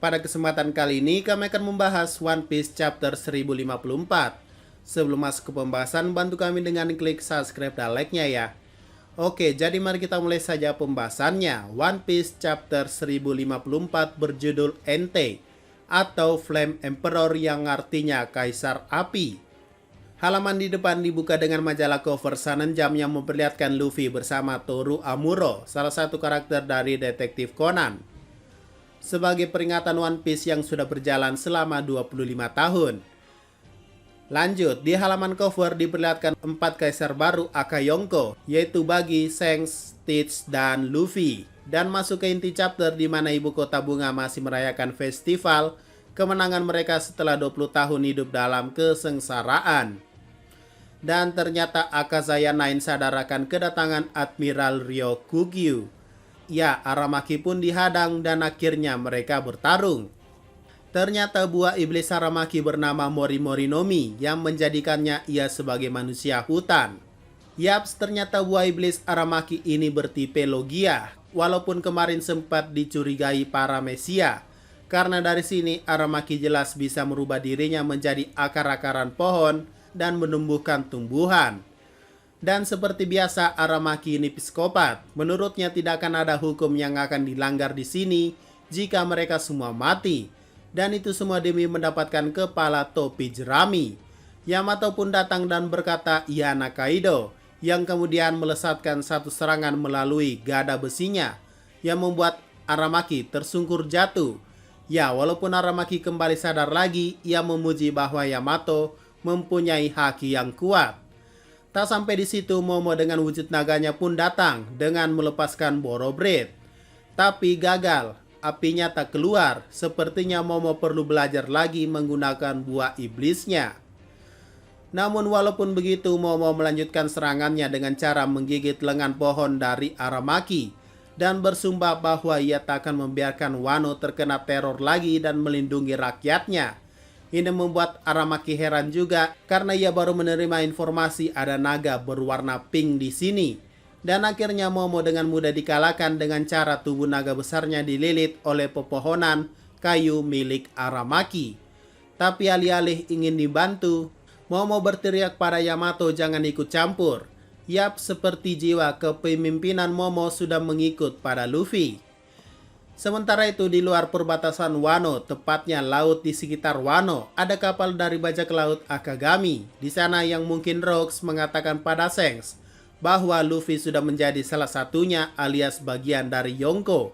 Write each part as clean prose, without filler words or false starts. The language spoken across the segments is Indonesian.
Pada kesempatan kali ini kami akan membahas One Piece chapter 1054. Sebelum masuk ke pembahasan, bantu kami dengan klik subscribe dan like-nya ya. Oke, jadi mari kita mulai saja pembahasannya. One Piece chapter 1054 berjudul Entei atau Flame Emperor yang artinya Kaisar Api. Halaman di depan dibuka dengan majalah cover Shonen Jump yang memperlihatkan Luffy bersama Toru Amuro, salah satu karakter dari Detektif Conan. Sebagai peringatan One Piece yang sudah berjalan selama 25 tahun. Lanjut, di halaman cover diperlihatkan 4 kaisar baru aka Yonko, yaitu Buggy, Shanks, Stitch, dan Luffy. Dan masuk ke inti chapter di mana ibu kota bunga masih merayakan festival kemenangan mereka setelah 20 tahun hidup dalam kesengsaraan. Dan ternyata Akazaya Nine sadarakan kedatangan Admiral Ryokugyu. Ya, Aramaki pun dihadang dan akhirnya mereka bertarung. Ternyata buah iblis Aramaki bernama Mori Morinomi yang menjadikannya ia sebagai manusia hutan. Yaps, ternyata buah iblis Aramaki ini bertipe Logia, walaupun kemarin sempat dicurigai para Mesia. Karena dari sini Aramaki jelas bisa merubah dirinya menjadi akar-akaran pohon dan menumbuhkan tumbuhan. Dan seperti biasa Aramaki ini psikopat. Menurutnya tidak akan ada hukum yang akan dilanggar di sini jika mereka semua mati. Dan itu semua demi mendapatkan kepala topi jerami. Yamato pun datang dan berkata "Iya Kaido", yang kemudian melesatkan satu serangan melalui gada besinya yang membuat Aramaki tersungkur jatuh. Ya, walaupun Aramaki kembali sadar lagi, ia memuji bahwa Yamato mempunyai haki yang kuat. Tak sampai di situ, Momo dengan wujud naganya pun datang dengan melepaskan Borobreed. Tapi gagal, apinya tak keluar. Sepertinya Momo perlu belajar lagi menggunakan buah iblisnya. Namun walaupun begitu, Momo melanjutkan serangannya dengan cara menggigit lengan pohon dari Aramaki dan bersumpah bahwa ia tak akan membiarkan Wano terkena teror lagi dan melindungi rakyatnya. Ini membuat Aramaki heran juga karena ia baru menerima informasi ada naga berwarna pink di sini. Dan akhirnya Momo dengan mudah dikalahkan dengan cara tubuh naga besarnya dililit oleh pepohonan kayu milik Aramaki. Tapi alih-alih ingin dibantu, Momo berteriak pada Yamato jangan ikut campur. Yap, seperti jiwa kepemimpinan Momo sudah mengikut pada Luffy. Sementara itu di luar perbatasan Wano, tepatnya laut di sekitar Wano, ada kapal dari bajak laut Akagami. Di sana yang mungkin Rocks mengatakan pada Shanks bahwa Luffy sudah menjadi salah satunya alias bagian dari Yonko.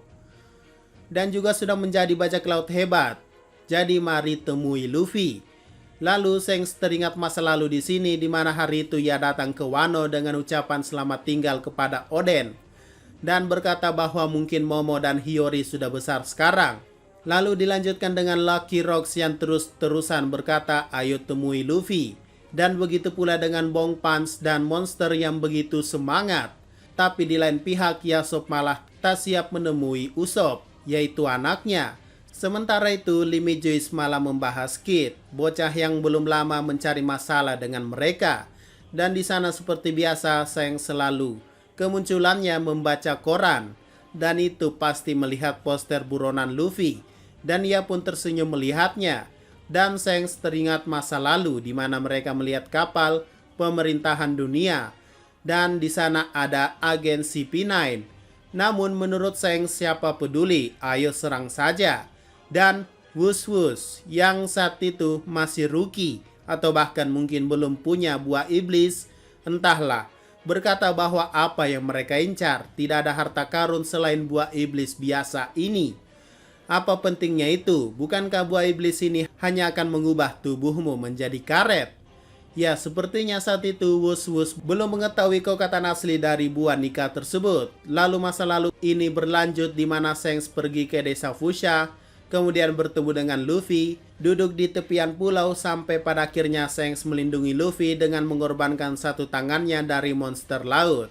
Dan juga sudah menjadi bajak laut hebat. Jadi mari temui Luffy. Lalu Shanks teringat masa lalu di sini di mana hari itu ia datang ke Wano dengan ucapan selamat tinggal kepada Oden. Dan berkata bahwa mungkin Momo dan Hiyori sudah besar sekarang. Lalu dilanjutkan dengan Lucky Rocks yang terus-terusan berkata ayo temui Luffy. Dan begitu pula dengan Bong Pants dan Monster yang begitu semangat. Tapi di lain pihak Yasop malah tak siap menemui Usopp, yaitu anaknya. Sementara itu Limit Joyce malah membahas Kid, bocah yang belum lama mencari masalah dengan mereka. Dan di sana seperti biasa Shanks selalu kemunculannya membaca koran. Dan itu pasti melihat poster buronan Luffy. Dan ia pun tersenyum melihatnya. Dan Shanks teringat masa lalu di mana mereka melihat kapal pemerintahan dunia. Dan di sana ada agen CP9. Namun menurut Shanks siapa peduli, ayo serang saja. Dan Wush Wush yang saat itu masih rookie atau bahkan mungkin belum punya buah iblis, entahlah, berkata bahwa apa yang mereka incar tidak ada harta karun selain buah iblis biasa ini. Apa pentingnya itu? Bukankah buah iblis ini hanya akan mengubah tubuhmu menjadi karet? Ya, sepertinya saat itu Wush Wush belum mengetahui kokatan asli dari buah nikah tersebut. Lalu masa lalu ini berlanjut di mana Shanks pergi ke desa Fushia, kemudian bertemu dengan Luffy, duduk di tepian pulau sampai pada akhirnya Shanks melindungi Luffy dengan mengorbankan satu tangannya dari monster laut.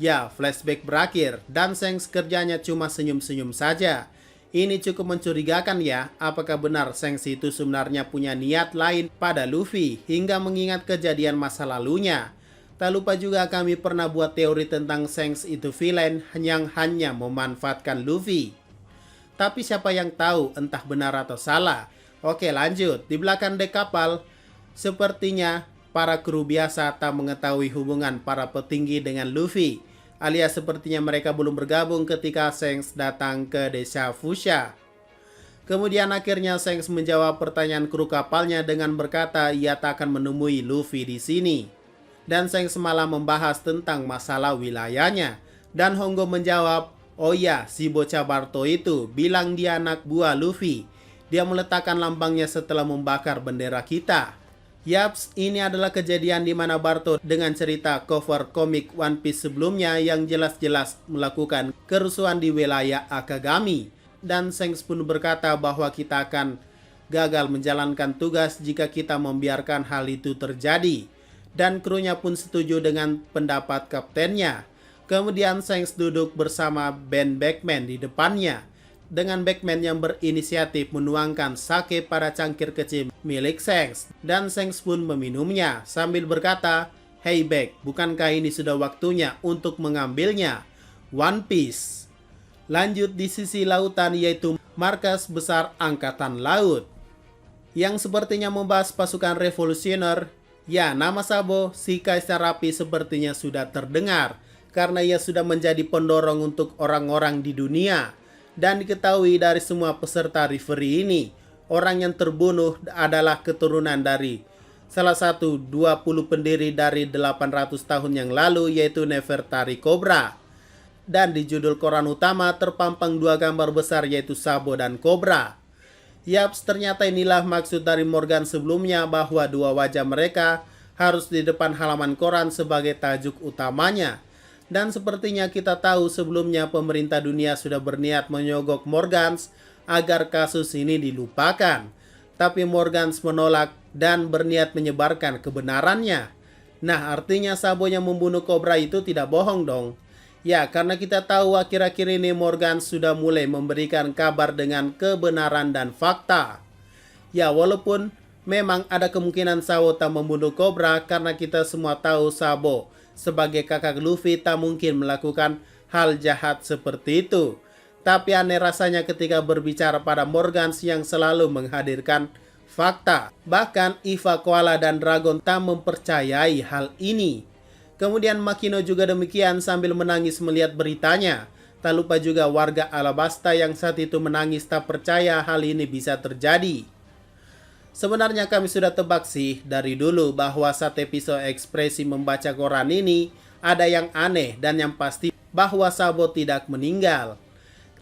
Ya, flashback berakhir dan Shanks kerjanya cuma senyum-senyum saja. Ini cukup mencurigakan ya, apakah benar Shanks itu sebenarnya punya niat lain pada Luffy hingga mengingat kejadian masa lalunya. Tak lupa juga kami pernah buat teori tentang Shanks itu villain yang hanya memanfaatkan Luffy. Tapi siapa yang tahu entah benar atau salah. Oke, lanjut. Di belakang dek kapal, sepertinya para kru biasa tak mengetahui hubungan para petinggi dengan Luffy. Alias sepertinya mereka belum bergabung ketika Shanks datang ke desa Fuchsia. Kemudian akhirnya Shanks menjawab pertanyaan kru kapalnya dengan berkata ia tak akan menemui Luffy di sini. Dan Shanks malah membahas tentang masalah wilayahnya. Dan Hongo menjawab, oh ya, si bocah Barto itu bilang dia anak buah Luffy. Dia meletakkan lambangnya setelah membakar bendera kita. Yaps, ini adalah kejadian di mana Barto dengan cerita cover komik One Piece sebelumnya yang jelas-jelas melakukan kerusuhan di wilayah Akagami. Dan Shanks pun berkata bahwa kita akan gagal menjalankan tugas jika kita membiarkan hal itu terjadi. Dan krunya pun setuju dengan pendapat kaptennya. Kemudian Shanks duduk bersama Ben Beckman di depannya. Dengan Beckman yang berinisiatif menuangkan sake pada cangkir kecil milik Shanks. Dan Shanks pun meminumnya sambil berkata, "Hey Beck, bukankah ini sudah waktunya untuk mengambilnya? One Piece." Lanjut di sisi lautan yaitu markas besar Angkatan Laut. Yang sepertinya membahas pasukan revolusioner. Ya, nama Sabo, si Kaisar Api sepertinya sudah terdengar. Karena ia sudah menjadi pendorong untuk orang-orang di dunia. Dan diketahui dari semua peserta referee ini, orang yang terbunuh adalah keturunan dari salah satu 20 pendiri dari 800 tahun yang lalu yaitu Nefertari Cobra. Dan di judul koran utama terpampang dua gambar besar yaitu Sabo dan Cobra. Yaps, ternyata inilah maksud dari Morgan sebelumnya bahwa dua wajah mereka harus di depan halaman koran sebagai tajuk utamanya. Dan sepertinya kita tahu sebelumnya pemerintah dunia sudah berniat menyogok Morgans agar kasus ini dilupakan. Tapi Morgans menolak dan berniat menyebarkan kebenarannya. Nah, artinya Sabo yang membunuh Cobra itu tidak bohong dong. Ya, karena kita tahu akhir-akhir ini Morgans sudah mulai memberikan kabar dengan kebenaran dan fakta. Ya, walaupun memang ada kemungkinan Sabo tak membunuh Cobra karena kita semua tahu Sabo sebagai kakak Luffy tak mungkin melakukan hal jahat seperti itu. Tapi aneh rasanya ketika berbicara pada Morgans yang selalu menghadirkan fakta. Bahkan Iva Koala dan Dragon tak mempercayai hal ini. Kemudian Makino juga demikian sambil menangis melihat beritanya. Tak lupa juga warga Alabasta yang saat itu menangis tak percaya hal ini bisa terjadi. Sebenarnya kami sudah tebak sih dari dulu bahwa saat episode ekspresi membaca koran ini ada yang aneh dan yang pasti bahwa Sabo tidak meninggal.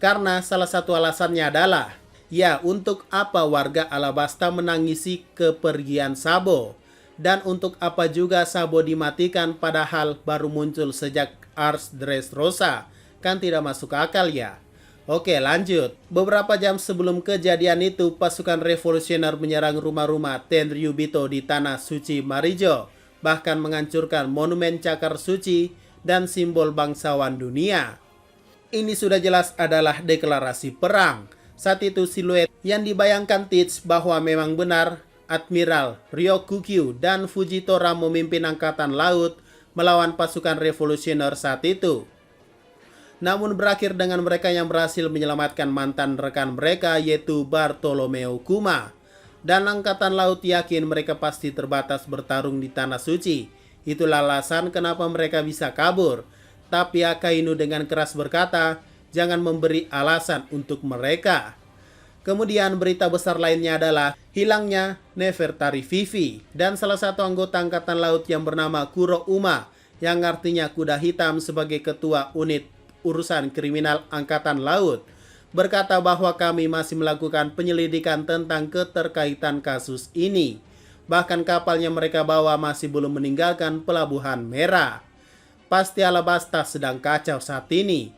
Karena salah satu alasannya adalah, ya untuk apa warga Alabasta menangisi kepergian Sabo? Dan untuk apa juga Sabo dimatikan padahal baru muncul sejak Ars Dressrosa? Kan tidak masuk akal ya. Oke, lanjut. Beberapa jam sebelum kejadian itu, pasukan revolusioner menyerang rumah-rumah Tenryubito di Tanah Suci Marijo, bahkan menghancurkan monumen cakar suci dan simbol bangsawan dunia. Ini sudah jelas adalah deklarasi perang. Saat itu siluet yang dibayangkan Teach bahwa memang benar Admiral Ryokugyu dan Fujitora memimpin angkatan laut melawan pasukan revolusioner saat itu. Namun berakhir dengan mereka yang berhasil menyelamatkan mantan rekan mereka yaitu Bartolomeo Kuma. Dan angkatan laut yakin mereka pasti terbatas bertarung di Tanah Suci. Itulah alasan kenapa mereka bisa kabur. Tapi Akainu dengan keras berkata, jangan memberi alasan untuk mereka. Kemudian berita besar lainnya adalah hilangnya Nefertari Vivi dan salah satu anggota angkatan laut yang bernama Kuro Uma yang artinya kuda hitam sebagai ketua unit urusan kriminal angkatan laut berkata bahwa kami masih melakukan penyelidikan tentang keterkaitan kasus ini. Bahkan kapal yang mereka bawa masih belum meninggalkan Pelabuhan Merah. Pasti Alabasta sedang kacau saat ini.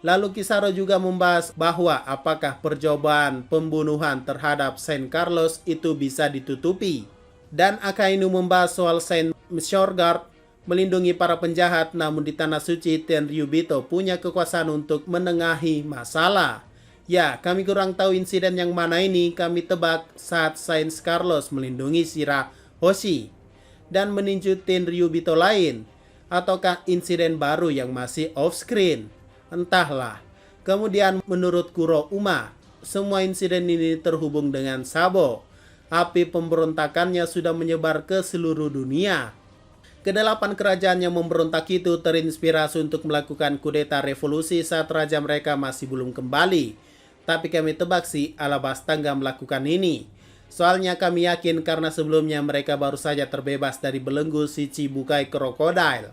Lalu Kisaro juga membahas bahwa apakah percobaan pembunuhan terhadap Saint Carlos itu bisa ditutupi. Dan Akainu membahas soal Saint Shorgard melindungi para penjahat, namun di Tanah Suci Tenryubito punya kekuasaan untuk menengahi masalah. Ya, kami kurang tahu insiden yang mana ini, kami tebak saat Saint Carlos melindungi Shirahoshi dan meninju Tenryubito lain. Ataukah insiden baru yang masih off-screen? Entahlah. Kemudian menurut Kuro Uma, semua insiden ini terhubung dengan Sabo. Api pemberontakannya sudah menyebar ke seluruh dunia. Kedelapan kerajaan yang memberontak itu terinspirasi untuk melakukan kudeta revolusi saat raja mereka masih belum kembali. Tapi kami tebak sih Alabasta nggak melakukan ini. Soalnya kami yakin karena sebelumnya mereka baru saja terbebas dari belenggu si Chibukai Crocodile.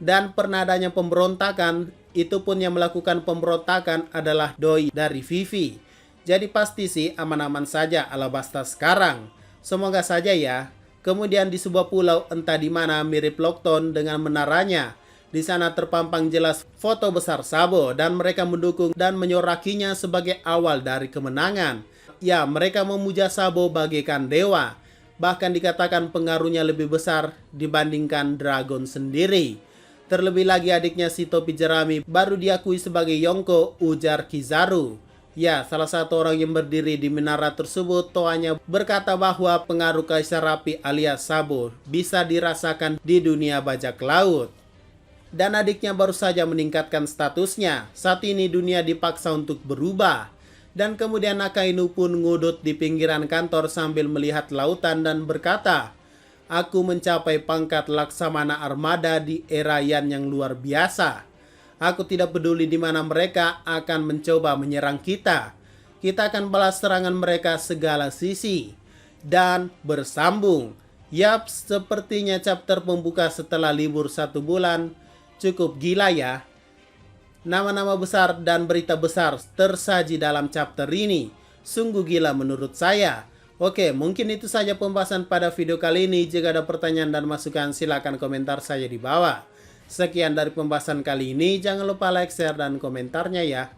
Dan pernah adanya pemberontakan, itu pun yang melakukan pemberontakan adalah doi dari Vivi. Jadi pasti sih aman-aman saja Alabasta sekarang. Semoga saja ya. Kemudian di sebuah pulau entah di mana mirip Lockton dengan menaranya. Di sana terpampang jelas foto besar Sabo dan mereka mendukung dan menyorakinya sebagai awal dari kemenangan. Ya, mereka memuja Sabo bagaikan dewa. Bahkan dikatakan pengaruhnya lebih besar dibandingkan Dragon sendiri. Terlebih lagi adiknya si topi jerami baru diakui sebagai Yonko, ujar Kizaru. Ya, salah satu orang yang berdiri di menara tersebut, Toanya berkata bahwa pengaruh Kaisar Api alias Sabo bisa dirasakan di dunia bajak laut. Dan adiknya baru saja meningkatkan statusnya. Saat ini dunia dipaksa untuk berubah. Dan kemudian Akainu pun ngudut di pinggiran kantor sambil melihat lautan dan berkata, "Aku mencapai pangkat Laksamana Armada di era Yan yang luar biasa. Aku tidak peduli di mana mereka akan mencoba menyerang kita. Kita akan balas serangan mereka segala sisi." Dan bersambung. Yap, sepertinya chapter pembuka setelah libur 1 bulan. Cukup gila ya. Nama-nama besar dan berita besar tersaji dalam chapter ini. Sungguh gila menurut saya. Oke, mungkin itu saja pembahasan pada video kali ini. Jika ada pertanyaan dan masukan silakan komentar saja di bawah. Sekian dari pembahasan kali ini, jangan lupa like, share, dan komentarnya ya.